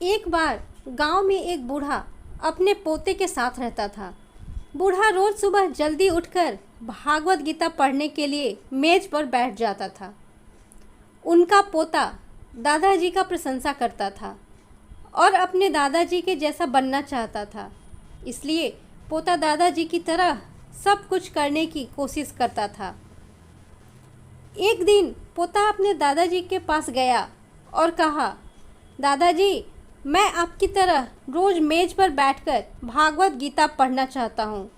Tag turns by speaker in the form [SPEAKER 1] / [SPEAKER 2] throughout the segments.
[SPEAKER 1] एक बार गांव में एक बूढ़ा अपने पोते के साथ रहता था। बूढ़ा रोज सुबह जल्दी उठकर भागवत गीता पढ़ने के लिए मेज पर बैठ जाता था। उनका पोता दादाजी का प्रशंसा करता था और अपने दादाजी के जैसा बनना चाहता था। इसलिए पोता दादाजी की तरह सब कुछ करने की कोशिश करता था। एक दिन पोता अपने दादाजी के पास गया और कहा, दादाजी, मैं आपकी तरह रोज़ मेज पर बैठकर भागवत गीता पढ़ना चाहता हूँ,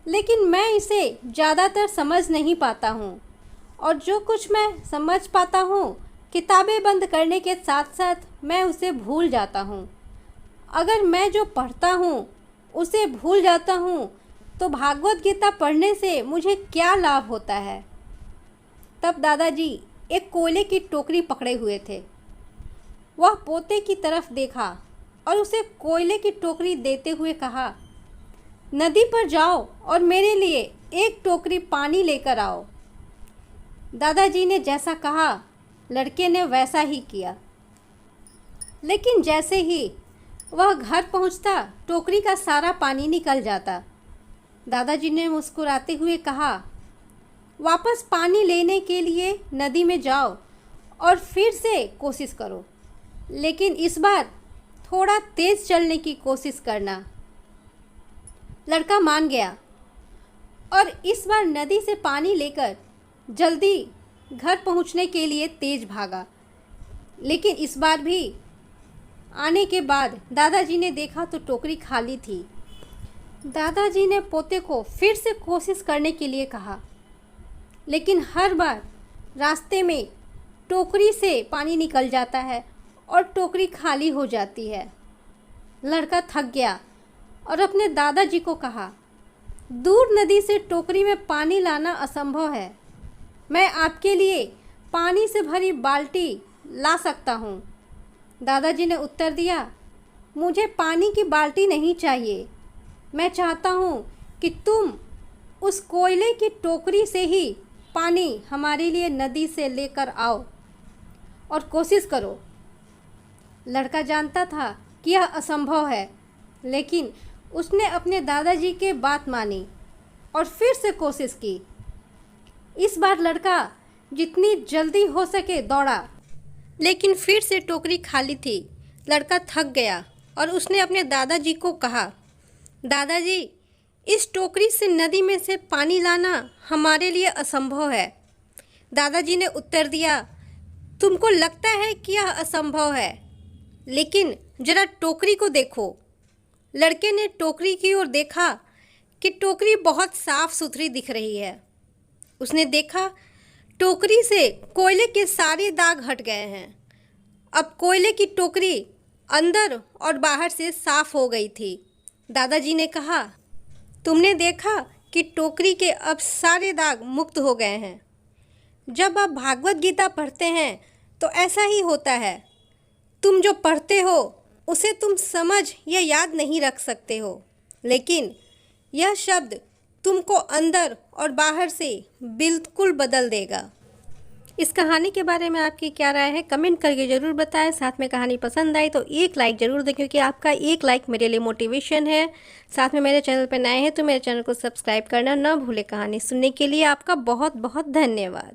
[SPEAKER 1] लेकिन मैं इसे ज़्यादातर समझ नहीं पाता हूँ और जो कुछ मैं समझ पाता हूँ किताबें बंद करने के साथ साथ मैं उसे भूल जाता हूँ। अगर मैं जो पढ़ता हूँ उसे भूल जाता हूँ तो भागवत गीता पढ़ने से मुझे क्या लाभ होता है। तब दादाजी एक कोयले की टोकरी पकड़े हुए थे। वह पोते की तरफ देखा और उसे कोयले की टोकरी देते हुए कहा, नदी पर जाओ और मेरे लिए एक टोकरी पानी लेकर आओ। दादाजी ने जैसा कहा लड़के ने वैसा ही किया, लेकिन जैसे ही वह घर पहुंचता टोकरी का सारा पानी निकल जाता। दादाजी ने मुस्कुराते हुए कहा, वापस पानी लेने के लिए नदी में जाओ और फिर से कोशिश करो, लेकिन इस बार थोड़ा तेज़ चलने की कोशिश करना। लड़का मान गया और इस बार नदी से पानी लेकर जल्दी घर पहुंचने के लिए तेज भागा। लेकिन इस बार भी आने के बाद दादाजी ने देखा तो टोकरी खाली थी। दादाजी ने पोते को फिर से कोशिश करने के लिए कहा, लेकिन हर बार रास्ते में टोकरी से पानी निकल जाता है और टोकरी खाली हो जाती है। लड़का थक गया और अपने दादाजी को कहा, दूर नदी से टोकरी में पानी लाना असंभव है। मैं आपके लिए पानी से भरी बाल्टी ला सकता हूँ। दादाजी ने उत्तर दिया, मुझे पानी की बाल्टी नहीं चाहिए। मैं चाहता हूँ कि तुम उस कोयले की टोकरी से ही पानी हमारे लिए नदी से लेकर आओ और कोशिश करो। लड़का जानता था कि यह असंभव है, लेकिन उसने अपने दादाजी के बात मानी और फिर से कोशिश की। इस बार लड़का जितनी जल्दी हो सके दौड़ा, लेकिन फिर से टोकरी खाली थी। लड़का थक गया और उसने अपने दादाजी को कहा, दादाजी, इस टोकरी से नदी में से पानी लाना हमारे लिए असंभव है। दादाजी ने उत्तर दिया, तुमको लगता है कि यह असंभव है, लेकिन जरा टोकरी को देखो। लड़के ने टोकरी की ओर देखा कि टोकरी बहुत साफ सुथरी दिख रही है। उसने देखा टोकरी से कोयले के सारे दाग हट गए हैं। अब कोयले की टोकरी अंदर और बाहर से साफ हो गई थी। दादाजी ने कहा, तुमने देखा कि टोकरी के अब सारे दाग मुक्त हो गए हैं। जब आप भागवत गीता पढ़ते हैं तो ऐसा ही होता है। तुम जो पढ़ते हो उसे तुम समझ या याद नहीं रख सकते हो, लेकिन यह शब्द तुमको अंदर और बाहर से बिल्कुल बदल देगा। इस कहानी के बारे में आपकी क्या राय है, कमेंट करके ज़रूर बताएं। साथ में कहानी पसंद आई तो एक लाइक ज़रूर दें, क्योंकि आपका एक लाइक मेरे लिए मोटिवेशन है। साथ में मेरे चैनल पर नए हैं तो मेरे चैनल को सब्सक्राइब करना ना भूलें। कहानी सुनने के लिए आपका बहुत बहुत धन्यवाद।